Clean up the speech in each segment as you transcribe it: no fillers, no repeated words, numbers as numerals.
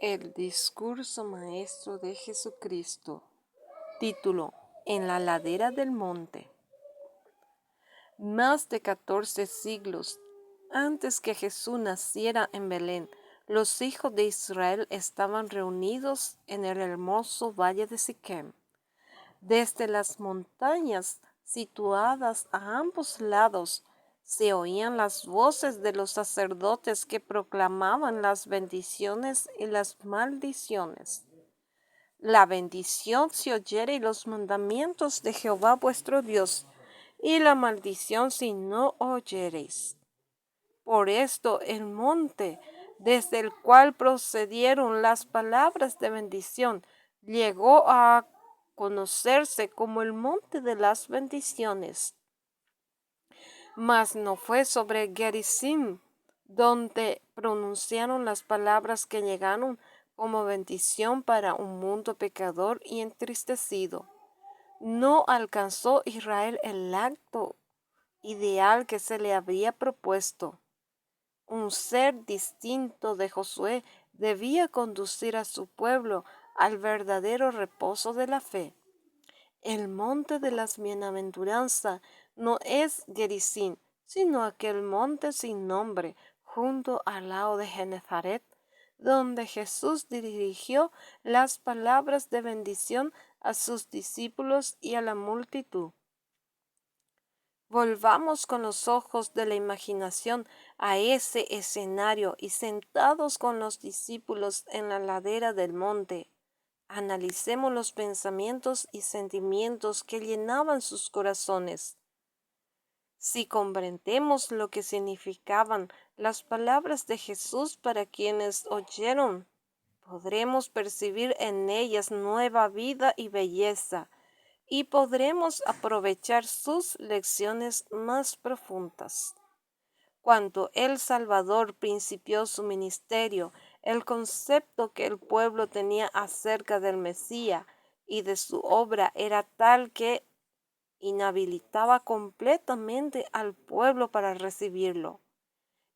El discurso maestro de Jesucristo. Título: En la ladera del monte. Más de 14 siglos antes que Jesús naciera en Belén, los hijos de Israel estaban reunidos en el hermoso valle de Siquem. Desde las montañas situadas a ambos lados se oían las voces de los sacerdotes que proclamaban las bendiciones y las maldiciones. La bendición si oyereis los mandamientos de Jehová vuestro Dios, y la maldición si no oyereis. Por esto el monte, desde el cual procedieron las palabras de bendición, llegó a conocerse como el monte de las bendiciones. Mas no fue sobre Gerizim donde pronunciaron las palabras que llegaron como bendición para un mundo pecador y entristecido. No alcanzó Israel el acto ideal que se le había propuesto. Un ser distinto de Josué debía conducir a su pueblo al verdadero reposo de la fe. El monte de las bienaventuranzas no es Gerizim, sino aquel monte sin nombre, junto al lago de Genezaret, donde Jesús dirigió las palabras de bendición a sus discípulos y a la multitud. Volvamos con los ojos de la imaginación a ese escenario y sentados con los discípulos en la ladera del monte, analicemos los pensamientos y sentimientos que llenaban sus corazones. Si comprendemos lo que significaban las palabras de Jesús para quienes oyeron, podremos percibir en ellas nueva vida y belleza, y podremos aprovechar sus lecciones más profundas. Cuando el Salvador principió su ministerio, el concepto que el pueblo tenía acerca del Mesías y de su obra era tal que inhabilitaba completamente al pueblo para recibirlo.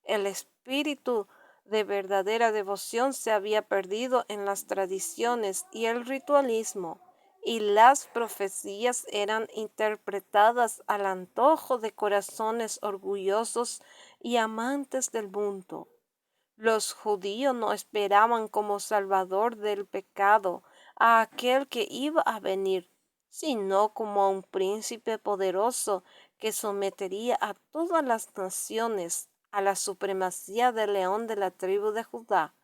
El espíritu de verdadera devoción se había perdido en las tradiciones y el ritualismo, y las profecías eran interpretadas al antojo de corazones orgullosos y amantes del mundo. Los judíos no esperaban como salvador del pecado a aquel que iba a venir, sino como a un príncipe poderoso que sometería a todas las naciones a la supremacía del león de la tribu de Judá.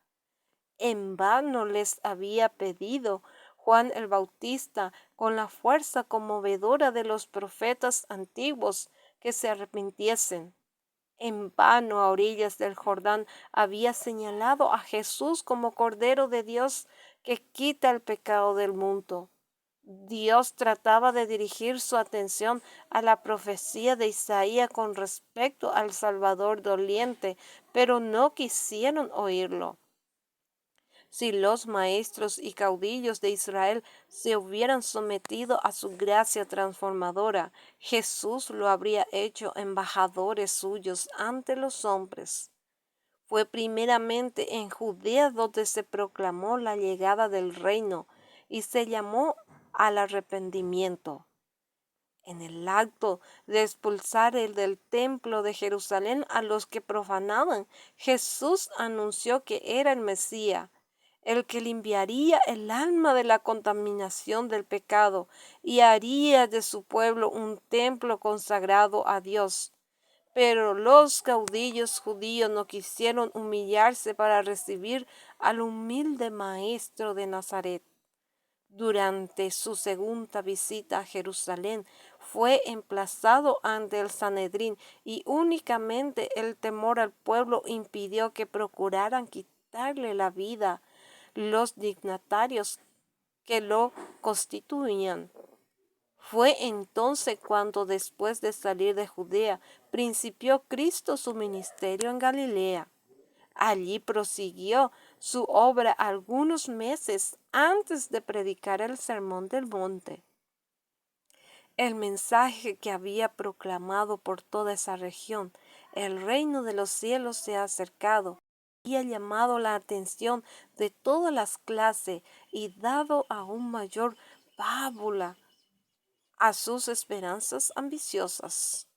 En vano les había pedido Juan el Bautista, con la fuerza conmovedora de los profetas antiguos, que se arrepintiesen. En vano a orillas del Jordán había señalado a Jesús como Cordero de Dios que quita el pecado del mundo. Dios trataba de dirigir su atención a la profecía de Isaías con respecto al Salvador doliente, pero no quisieron oírlo. Si los maestros y caudillos de Israel se hubieran sometido a su gracia transformadora, Jesús lo habría hecho embajadores suyos ante los hombres. Fue primeramente en Judea donde se proclamó la llegada del reino y se llamó al arrepentimiento. En el acto de expulsar del templo de Jerusalén a los que profanaban, Jesús anunció que era el Mesías, el que limpiaría el alma de la contaminación del pecado y haría de su pueblo un templo consagrado a Dios. Pero los caudillos judíos no quisieron humillarse para recibir al humilde maestro de Nazaret. Durante su segunda visita a Jerusalén, fue emplazado ante el Sanedrín y únicamente el temor al pueblo impidió que procuraran quitarle la vida los dignatarios que lo constituían. Fue entonces cuando, después de salir de Judea, principió Cristo su ministerio en Galilea. Allí prosiguió su obra algunos meses antes de predicar el Sermón del Monte. El mensaje que había proclamado por toda esa región: el reino de los cielos se ha acercado. había llamado la atención de todas las clases y dado aún mayor pábula a sus esperanzas ambiciosas.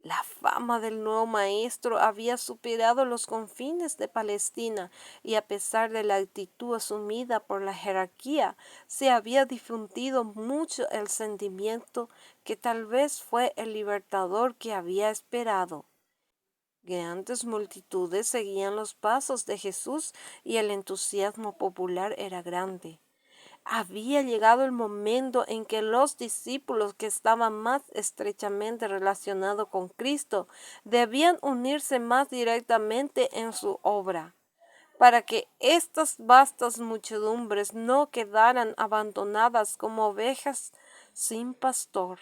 La fama del nuevo maestro había superado los confines de Palestina y a pesar de la actitud asumida por la jerarquía, se había difundido mucho el sentimiento que tal vez fue el libertador que había esperado. Grandes multitudes seguían los pasos de Jesús y el entusiasmo popular era grande. Había llegado el momento en que los discípulos que estaban más estrechamente relacionados con Cristo debían unirse más directamente en su obra, para que estas vastas muchedumbres no quedaran abandonadas como ovejas sin pastor.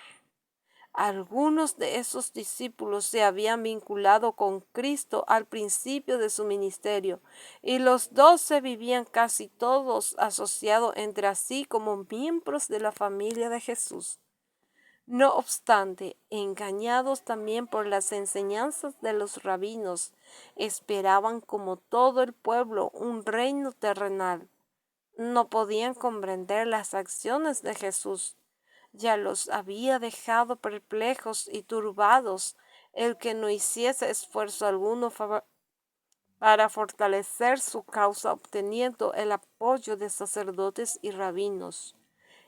Algunos de esos discípulos se habían vinculado con Cristo al principio de su ministerio, y los 12 vivían casi todos asociados entre sí como miembros de la familia de Jesús. No obstante, engañados también por las enseñanzas de los rabinos, esperaban como todo el pueblo un reino terrenal. No podían comprender las acciones de Jesús. Ya los había dejado perplejos y turbados el que no hiciese esfuerzo alguno para fortalecer su causa obteniendo el apoyo de sacerdotes y rabinos,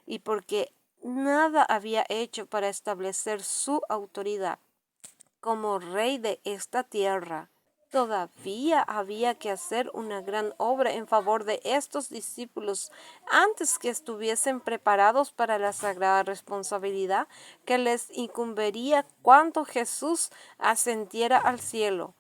y porque nada había hecho para establecer su autoridad como rey de esta tierra. Todavía había que hacer una gran obra en favor de estos discípulos antes que estuviesen preparados para la sagrada responsabilidad que les incumbiría cuando Jesús ascendiera al cielo.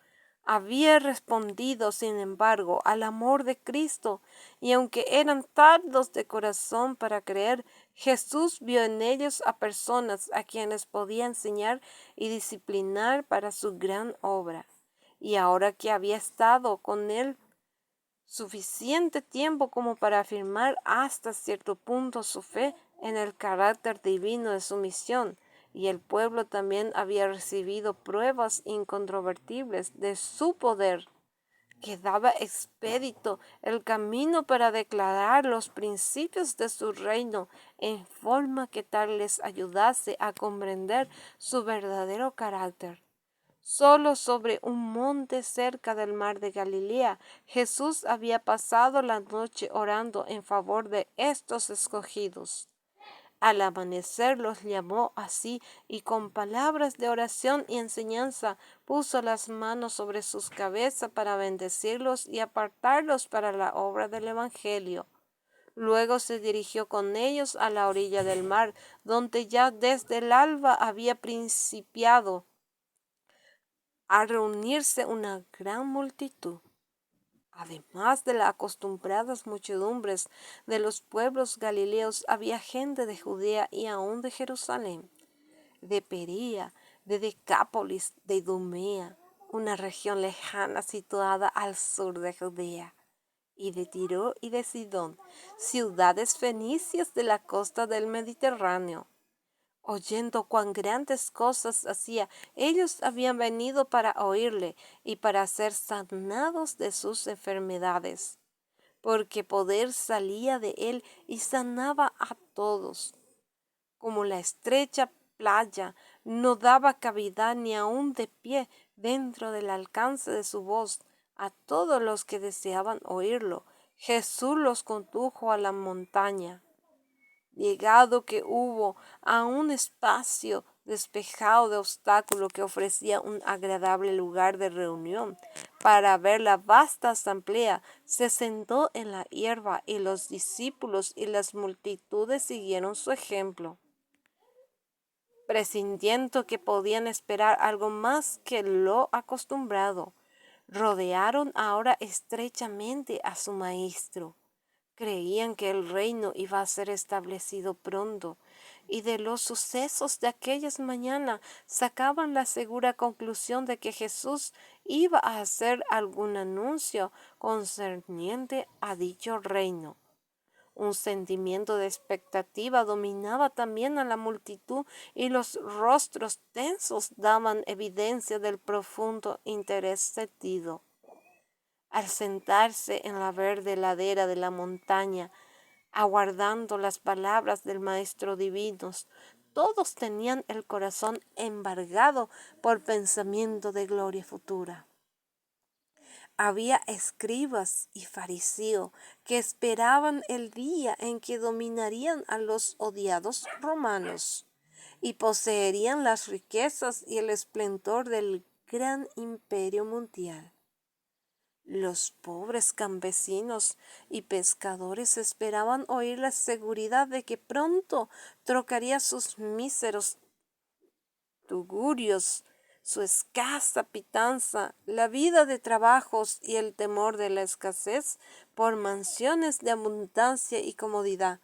Había respondido, sin embargo, al amor de Cristo, y aunque eran tardos de corazón para creer, Jesús vio en ellos a personas a quienes podía enseñar y disciplinar para su gran obra. Y ahora que había estado con él suficiente tiempo como para afirmar hasta cierto punto su fe en el carácter divino de su misión, y el pueblo también había recibido pruebas incontrovertibles de su poder, quedaba expedito el camino para declarar los principios de su reino en forma que tal les ayudase a comprender su verdadero carácter. Solo sobre un monte cerca del mar de Galilea, Jesús había pasado la noche orando en favor de estos escogidos. Al amanecer los llamó así y con palabras de oración y enseñanza puso las manos sobre sus cabezas para bendecirlos y apartarlos para la obra del Evangelio. Luego se dirigió con ellos a la orilla del mar, donde ya desde el alba había principiado a reunirse una gran multitud. Además de las acostumbradas muchedumbres de los pueblos galileos, había gente de Judea y aun de Jerusalén, de Perea, de Decápolis, de Idumea, una región lejana situada al sur de Judea, y de Tiro y de Sidón, ciudades fenicias de la costa del Mediterráneo. Oyendo cuán grandes cosas hacía, ellos habían venido para oírle y para ser sanados de sus enfermedades, porque poder salía de él y sanaba a todos. Como la estrecha playa no daba cavidad ni aun de pie dentro del alcance de su voz a todos los que deseaban oírlo, Jesús los condujo a la montaña. Llegado que hubo a un espacio despejado de obstáculos que ofrecía un agradable lugar de reunión para ver la vasta asamblea, se sentó en la hierba y los discípulos y las multitudes siguieron su ejemplo, presintiendo que podían esperar algo más que lo acostumbrado. Rodearon ahora estrechamente a su maestro. Creían que el reino iba a ser establecido pronto, y de los sucesos de aquellas mañanas sacaban la segura conclusión de que Jesús iba a hacer algún anuncio concerniente a dicho reino. Un sentimiento de expectativa dominaba también a la multitud y los rostros tensos daban evidencia del profundo interés sentido. al sentarse en la verde ladera de la montaña, aguardando las palabras del Maestro Divino, todos tenían el corazón embargado por pensamiento de gloria futura. Había escribas y fariseos que esperaban el día en que dominarían a los odiados romanos y poseerían las riquezas y el esplendor del gran imperio mundial. Los pobres campesinos y pescadores esperaban oír la seguridad de que pronto trocaría sus míseros tugurios, su escasa pitanza, la vida de trabajos y el temor de la escasez por mansiones de abundancia y comodidad,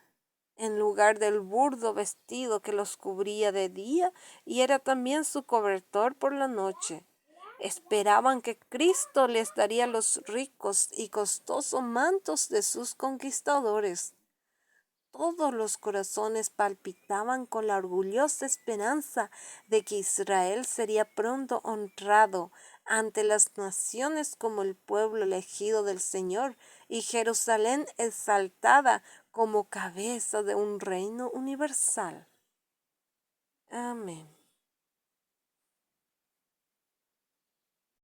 en lugar del burdo vestido que los cubría de día y era también su cobertor por la noche. Esperaban que Cristo les daría los ricos y costosos mantos de sus conquistadores. Todos los corazones palpitaban con la orgullosa esperanza de que Israel sería pronto honrado ante las naciones como el pueblo elegido del Señor y Jerusalén exaltada como cabeza de un reino universal. Amén.